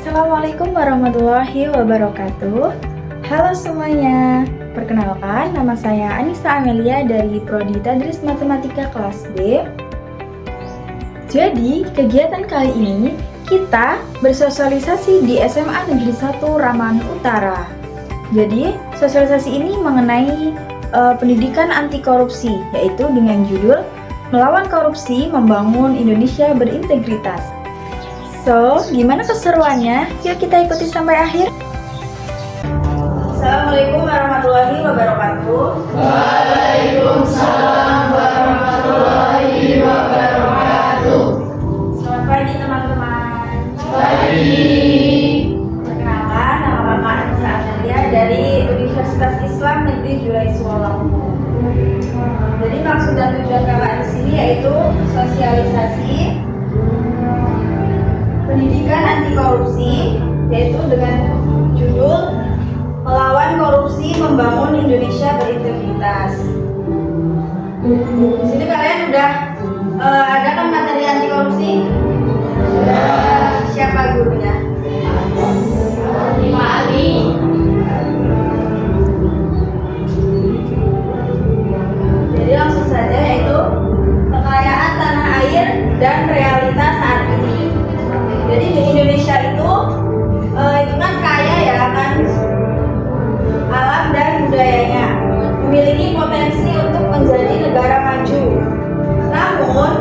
Assalamualaikum warahmatullahi wabarakatuh. Halo semuanya, perkenalkan nama saya Anissa Amelia dari Prodi Tadris Matematika kelas B. Jadi, kegiatan kali ini kita bersosialisasi di SMA Negeri 1 Ramahan Utara. Jadi, sosialisasi ini mengenai pendidikan anti korupsi, yaitu dengan judul Melawan Korupsi, Membangun Indonesia Berintegritas. So, gimana keseruannya? Yuk kita ikuti sampai akhir. Assalamualaikum warahmatullahi wabarakatuh. Waalaikumsalam warahmatullahi wabarakatuh. Selamat pagi teman-teman. Pagi. Perkenalkan, nama Kakak Anissa Amelia dari Universitas Islam Negeri Julai Suwalampung. Jadi maksud dan tujuan kakak di sini yaitu sosialisasi pendidikan anti korupsi, yaitu dengan judul Melawan Korupsi, Membangun Indonesia Berintegritas. Di sini kalian udah ada kan materi anti korupsi? Siapa gurunya? Pak Ali. Jadi langsung saja, yaitu kekayaan tanah air dan realitas saat ini. Jadi di Indonesia itu kan kaya ya kan, alam dan budayanya, memiliki potensi untuk menjadi negara maju. Namun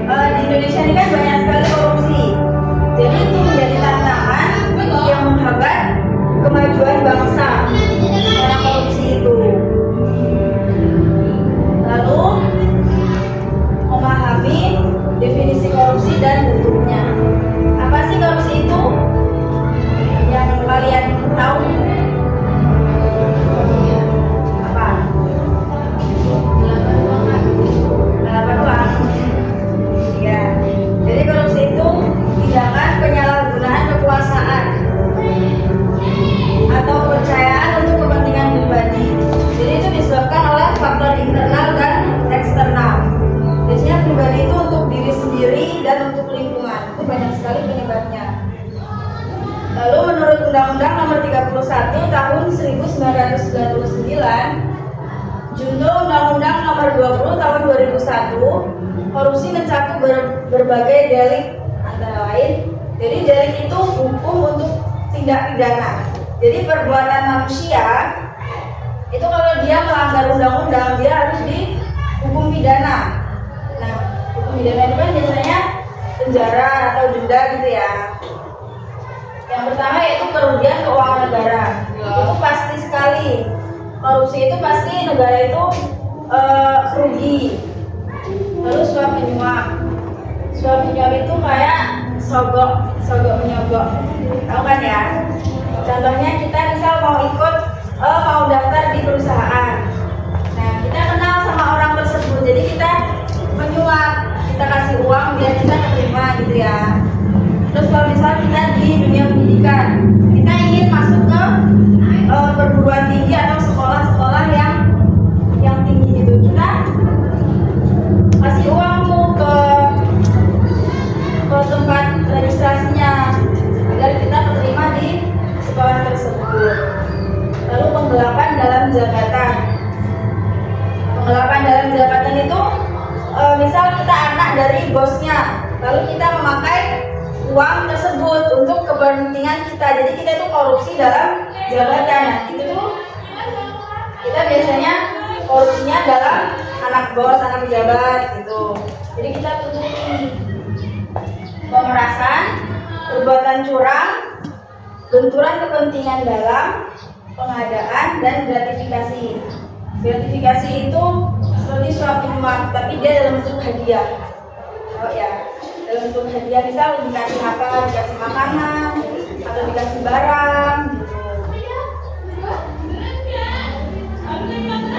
di Indonesia ini kan banyak sekali korupsi. Jadi itu menjadi tantangan yang menghambat kemajuan bangsa karena korupsi itu. Lalu memahami definisi korupsi dan bentuknya. Apa sih korupsi itu? Yang kalian tahu? Apa? Penggelapan uang. Ya. Jadi korupsi itu tindakan penyalahgunaan kekuasaan atau kepercayaan untuk kepentingan pribadi. Jadi itu disebabkan oleh faktor internal dan eksternal. Biasanya pribadi itu untuk diri sendiri dan untuk lingkungan. Itu banyak sekali penyebabnya. Lalu menurut Undang-Undang Nomor 31 Tahun 1999, Junto Undang-Undang Nomor 20 Tahun 2001, korupsi mencakup berbagai delik antara lain. Jadi delik itu hukum untuk tindak pidana. Jadi perbuatan manusia itu kalau dia melanggar undang-undang dia harus dihukum pidana. Nah, hukum pidana itu kan biasanya penjara atau denda gitu ya. Yang pertama yaitu kerugian keuangan negara. Itu pasti sekali. Korupsi itu pasti negara itu rugi. Lalu suap menyuap. Suap menyuap itu kayak sogok menyogok. Tahu kan ya? Contohnya kita misal mau daftar di perusahaan. Nah, kita kenal sama orang tersebut. Jadi kita menyuap, kita kasih uang biar kita terima gitu ya. Terus kalau misal kita di dunia pendidikan, kita ingin masuk ke perguruan tinggi atau sekolah-sekolah yang tinggi gitu, kita kasih uang tuh ke tempat registrasinya agar kita terima di sekolah tersebut. Lalu penggelapan dalam jabatan. Penggelapan dalam jabatan itu misal kita anak dari bosnya, lalu kita memakai uang tersebut untuk kepentingan kita. Jadi kita itu korupsi dalam jabatan. Nah, itu tuh kita biasanya korupsinya dalam anak bos, anak pejabat gitu. Jadi kita tutupi. Pemerasan, perbuatan curang, benturan kepentingan dalam pengadaan, dan gratifikasi. Gratifikasi itu seperti suap menyuap, tapi dia dalam bentuk hadiah. Oh ya, dalam bentuk hadiah, misal dikasih apa, dikasih makanan atau dikasih barang gitu.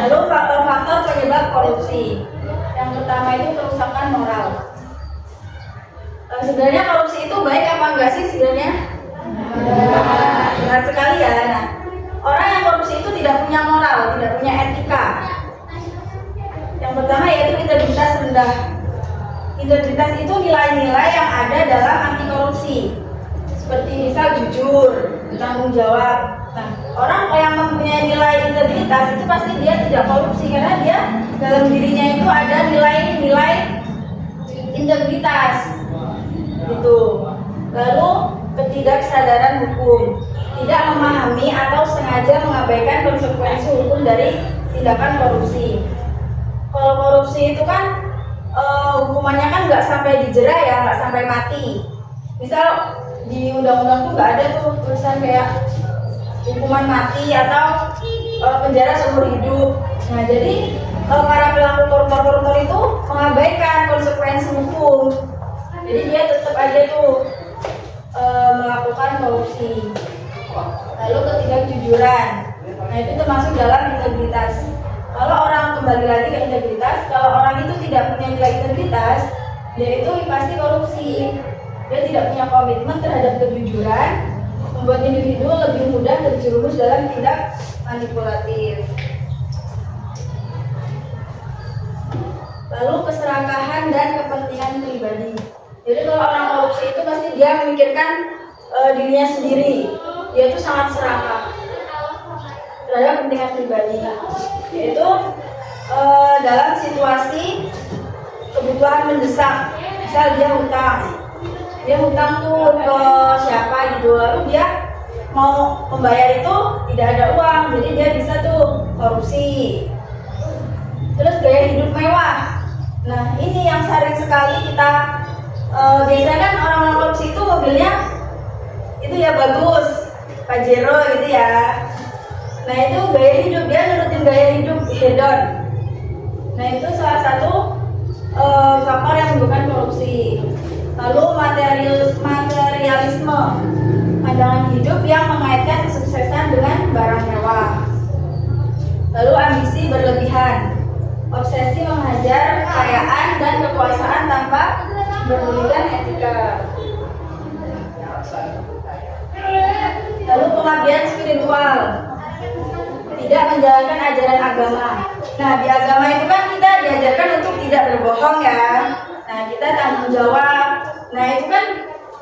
Lalu faktor-faktor penyebab korupsi. Yang pertama itu kerusakan moral. Sebenarnya korupsi itu baik apa enggak sih sebenarnya? Berat sekali ya. Nah, orang yang korupsi itu tidak punya moral, tidak punya etika. Yang pertama yaitu integritas rendah. Integritas itu nilai-nilai yang ada dalam anti korupsi. Seperti misal jujur, bertanggung jawab. Nah, orang yang mempunyai nilai integritas itu pasti dia tidak korupsi karena dia dalam dirinya itu ada nilai-nilai integritas gitu. Lalu ketidaksadaran hukum, tidak memahami atau sengaja mengabaikan konsekuensi hukum dari tindakan korupsi. Kalau korupsi itu kan hukumannya kan nggak sampai dijera ya, nggak sampai mati. Misal di undang-undang tuh nggak ada tuh tulisan kayak hukuman mati atau penjara seumur hidup. Nah, jadi para pelaku koruptor itu mengabaikan konsekuensi hukum. Jadi dia tetap aja tuh melakukan korupsi. Lalu ketidakjujuran. Nah, itu termasuk dalam integritas. Kalau orang kembali lagi ke integritas, kalau orang itu tidak punya nilai integritas, dia itu pasti korupsi. Dia tidak punya komitmen terhadap kejujuran, membuat individu lebih mudah terjerumus dalam tindak manipulatif. Lalu keserakahan dan kepentingan pribadi. Jadi kalau orang korupsi itu pasti dia memikirkan dirinya sendiri. Dia itu sangat serakah terhadap kepentingan pribadi. Yaitu dalam situasi kebutuhan mendesak. Misal dia hutang tuh ke siapa gitu, lalu dia mau membayar itu tidak ada uang, jadi dia bisa tuh korupsi. Terus gaya hidup mewah. Nah, ini yang sering sekali kita biasanya kan orang-orang korupsi itu mobilnya itu ya bagus, Pajero gitu ya. Nah, itu gaya hidup, dia nurutin gaya hidup hedon. Nah, itu salah satu faktor yang menyebabkan korupsi. Lalu materialisme, pandangan hidup yang mengaitkan kesuksesan dengan barang mewah. Lalu ambisi berlebihan, obsesi menghajar kekayaan dan kekuasaan tanpa memperdulikan etika. Lalu pengabdian spiritual, tidak menjalankan ajaran agama. Nah, di agama itu kan kita diajarkan untuk tidak berbohong ya. Nah, kita tanggung jawab. Nah, itu kan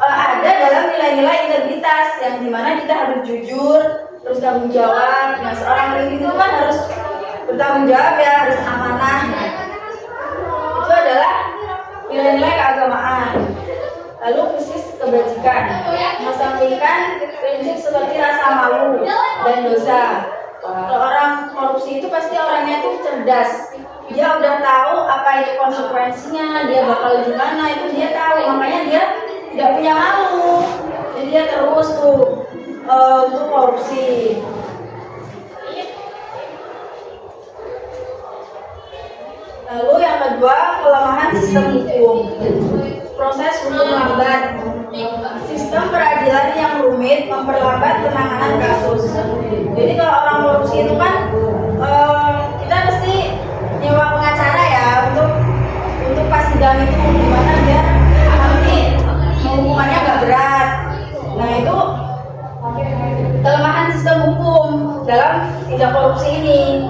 ada dalam nilai-nilai integritas yang dimana kita harus jujur, terus tanggung jawab. Nah, seorang pemimpin itu kan harus bertanggung jawab ya, harus amanah. Itu adalah nilai-nilai keagamaan. Lalu krisis kebajikan, mengesampingkan prinsip seperti rasa malu dan dosa. Kalau orang korupsi itu pasti orangnya tuh cerdas. Dia udah tahu apa itu konsekuensinya, dia bakal gimana itu dia tahu, makanya dia tidak punya malu. Jadi dia terus tuh untuk korupsi. Lalu yang kedua, kelemahan sistem hukum. Proses hukum lambat. Sistem peradilan yang rumit memperlambat penanganan kasus. Jadi kalau orang korupsi itu kan kita mesti nyewa pengacara ya untuk pas sidang itu gimana biar nanti hukumannya nggak berat. Nah, itu kelemahan sistem hukum dalam tindak korupsi ini.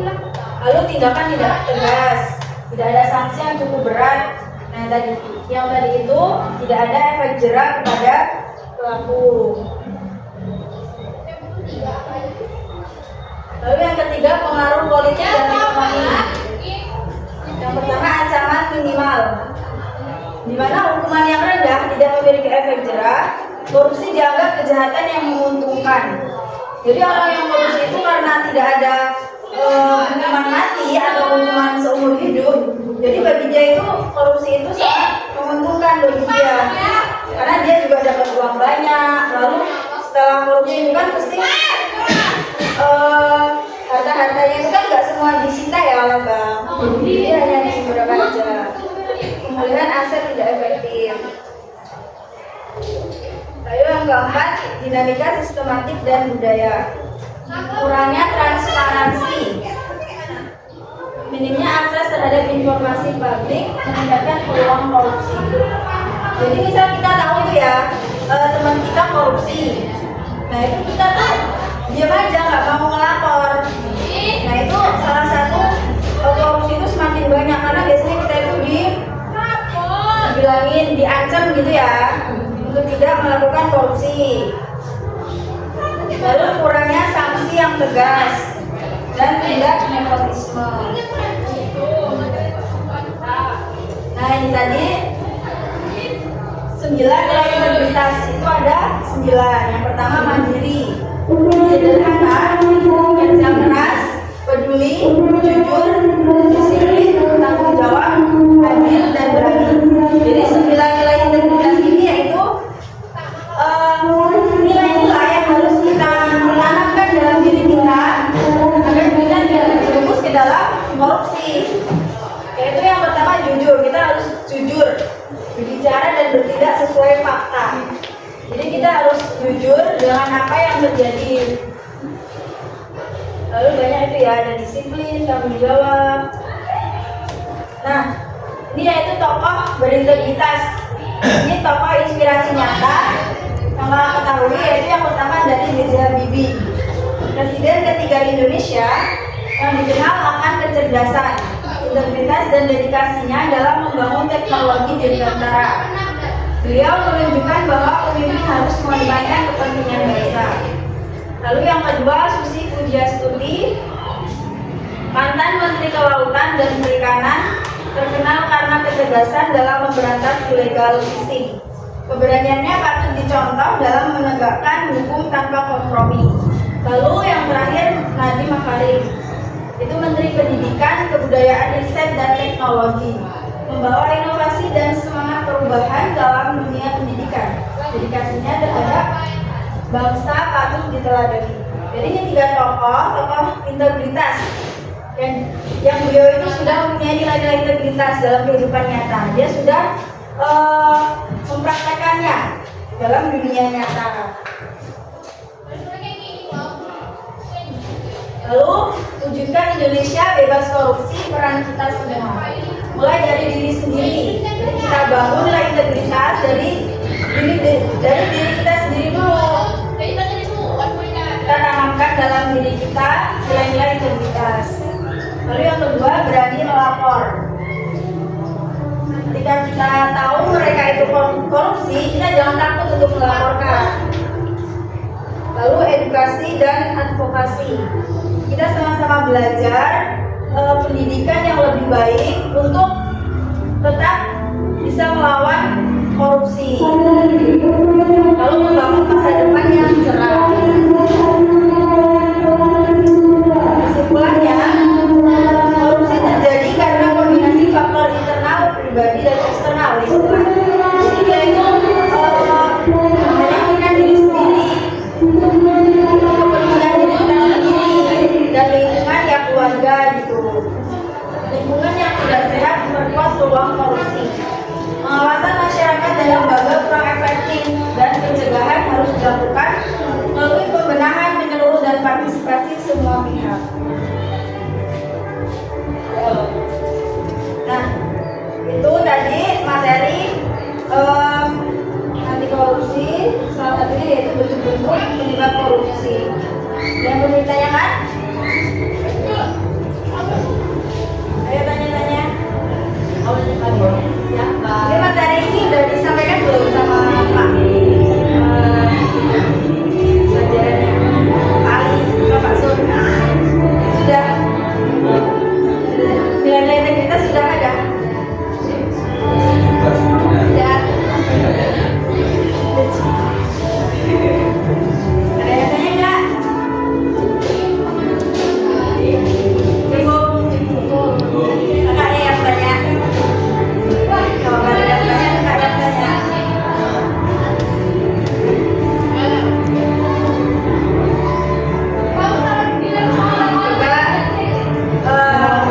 Lalu tindakan tidak tegas, tidak ada sanksi yang cukup berat. Nah, yang tadi itu tidak ada efek jerak kepada pelaku. Lalu yang ketiga, pengaruh politik dan ekonomi. Yang pertama, ancaman minimal, di mana hukuman yang rendah tidak memiliki efek jerak. Korupsi dianggap kejahatan yang menguntungkan. Jadi orang yang korupsi itu karena tidak ada hukuman mati atau hukuman seumur hidup, jadi bagi dia itu korupsi itu sangat menguntungkan bagi dia, karena dia juga dapat uang banyak. Lalu setelah korupsi itu kan pasti harta-hartanya itu kan nggak semua disita ya oleh bank, jadi hanya beberapa aja. Pemulihan aset tidak efektif. Lalu yang keempat, dinamika sistematik dan budaya. Kurangnya transparansi, minimnya akses terhadap informasi publik meningkatkan peluang korupsi. Jadi misal kita tahu tuh ya teman kita korupsi, nah itu kita tuh diam aja nggak mau melapor. Nah itu salah satu korupsi itu semakin banyak karena biasanya kita itu dibilangin, diancam gitu ya untuk tidak melakukan korupsi. integritas itu ada 9. Yang pertama mandiri, sederhana, kerja keras, peduli, jujur, disiplin, tanggung jawab, adil, dan berani. Jadi 9 nilai integritas ini yaitu nilai-nilai yang harus kita tanamkan dalam diri kita agar kita tidak terjerumus ke dalam korupsi. Yaitu yang pertama jujur, kita harus jujur berbicara dan bertindak sesuai fakta. Jadi kita harus jujur dengan apa yang terjadi. Lalu banyak itu ya, ada disiplin, tanggung jawab. Nah, ini yaitu tokoh berintegritas. Ini tokoh inspirasi nyata yang kalian ketahui, yaitu yang pertama dari B.J. Habibie, Presiden ketiga Indonesia yang dikenal akan kecerdasan, integritas dan dedikasinya dalam membangun teknologi dirgantara. Beliau menunjukkan bahwa pemimpin harus mengedepankan kepentingan bangsa. Lalu yang kedua, Susi Pujiastuti, mantan Menteri Kelautan dan Perikanan, terkenal karena kecerdasan dalam memberantas illegal fishing. Keberaniannya patut dicontoh dalam menegakkan hukum tanpa kompromi. Lalu yang terakhir, Nadiem Makarim, itu Menteri Pendidikan, Kebudayaan, Riset, dan Teknologi, membawa inovasi dan semangat perubahan dalam dunia pendidikan. Dedikasinya terhadap bangsa patut diteladani. Jadi ini 3 tokoh integritas yang beliau itu sudah mempunyai nilai-nilai integritas dalam kehidupan nyata. Dia sudah mempraktekannya dalam dunia nyata. Lalu wujudkan Indonesia bebas korupsi, peran kita semua. Mulai dari diri sendiri. Jadi kita bangun nilai integritas dari diri kita sendiri dulu. Kita tanamkan dalam diri kita nilai-nilai integritas. Lalu yang kedua, berani melapor. Ketika kita tahu mereka itu korupsi, kita jangan takut untuk melaporkan. Lalu edukasi dan advokasi. Kita sama-sama belajar pendidikan yang lebih baik untuk tetap bisa melawan korupsi. Lalu membangun masa depan yang cerah. Kesimpulannya, korupsi terjadi karena kombinasi faktor internal, pribadi, dan eksternal lingkungan. Jadi dia itu menyalahkan diri sendiri, kepentingan diri kita sendiri, dan lingkungan yang keluarga gitu. Lingkungan yang tidak sehat memperkuat peluang korupsi. Pengawasan masyarakat dan lembaga kurang efektif dan pencegahan harus dilakukan melalui pembenahan menyeluruh dan partisipasi semua pihak. Nah, itu tadi materi anti korupsi. Salah satunya yaitu bentuk-bentuk penyebab korupsi. Yang perlu ditanyakan? Ayo tanya-tanya. Ini materi ini sudah disampaikan belum sama Pak? Pelajarannya Ali, Pak Sun. Sudah. Nilai-nilai integritas sudah ada? Sudah. Ada yang tanya nggak? Kakaknya yang tanya. Kalau nggak ada yang tanya, kakak yang tanya.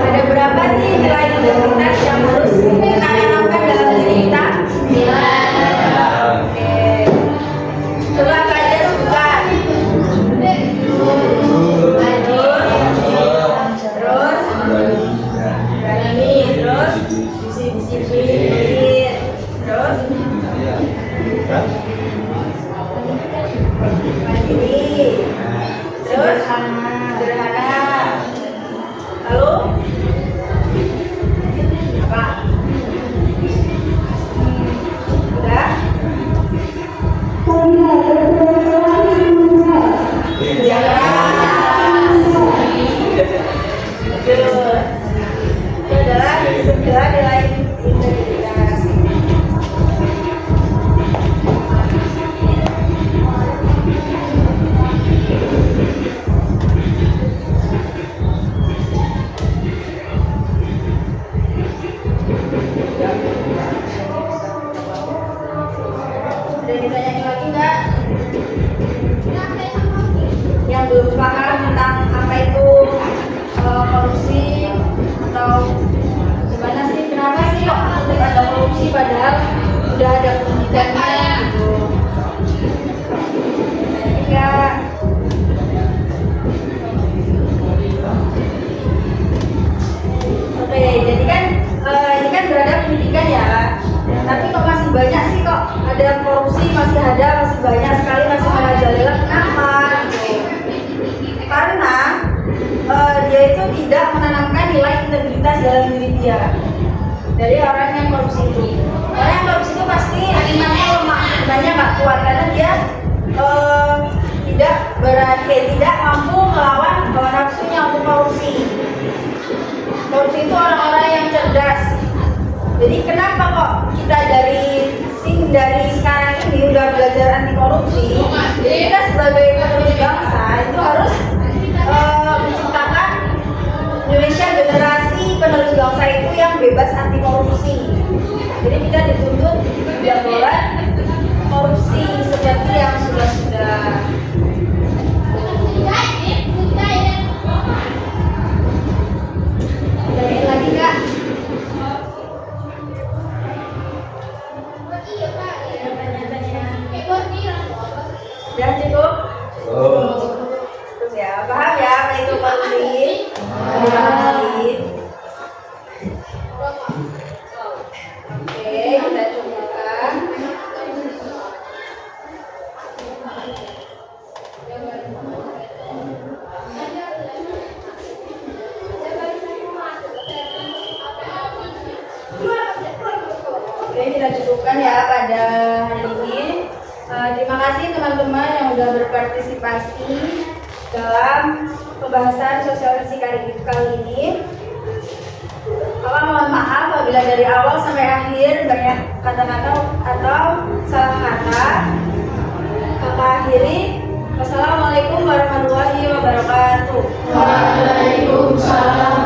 Ada berapa sih nilai integritas yang harus kita tanamkan dalam diri kita? Oke. Coba kalian sebutkan. Terus berani, terus disiplin, terus mandiri, terus sederhana. Lalu apa? Udah? Betul. Itu adalah 9 nilai integritas. udah ada pendidikannya gitu. Kak. Oke, jadi kan ini kan berada pendidikan ya. Tapi kok masih banyak sih kok ada korupsi, masih banyak sekali masih merajalela. Kenapa? Gitu. Karena dia itu tidak menanamkan nilai integritas dalam diri dia. Dari orang yang korupsi itu. Orang yang korupsi itu pasti imannya lemah, imannya nggak kuat karena dia tidak mampu melawan hawa nafsunya untuk korupsi. Korupsi itu orang-orang yang cerdas. Jadi kenapa kok kita dari sekarang ini udah belajar anti korupsi? Jadi kita sebagai penerus bangsa itu harus menciptakan Indonesia generasi penerus bangsa itu yang bebas anti korupsi. Jadi kita dituntut tidak boleh korupsi seperti yang sudah. Tanyain lagi Kak. Udah cukup? Terus ya, paham ya apa itu korupsi? Oke, kita cukupkan. Oke, kita cukupkan ya pada hari ini. Terima kasih teman-teman yang sudah berpartisipasi dalam pembahasan sosialisasi kali ini. Kakak mohon maaf apabila dari awal sampai akhir banyak kata-kata atau salah kata. Kakak akhiri. Wassalamualaikum warahmatullahi wabarakatuh. Waalaikumsalam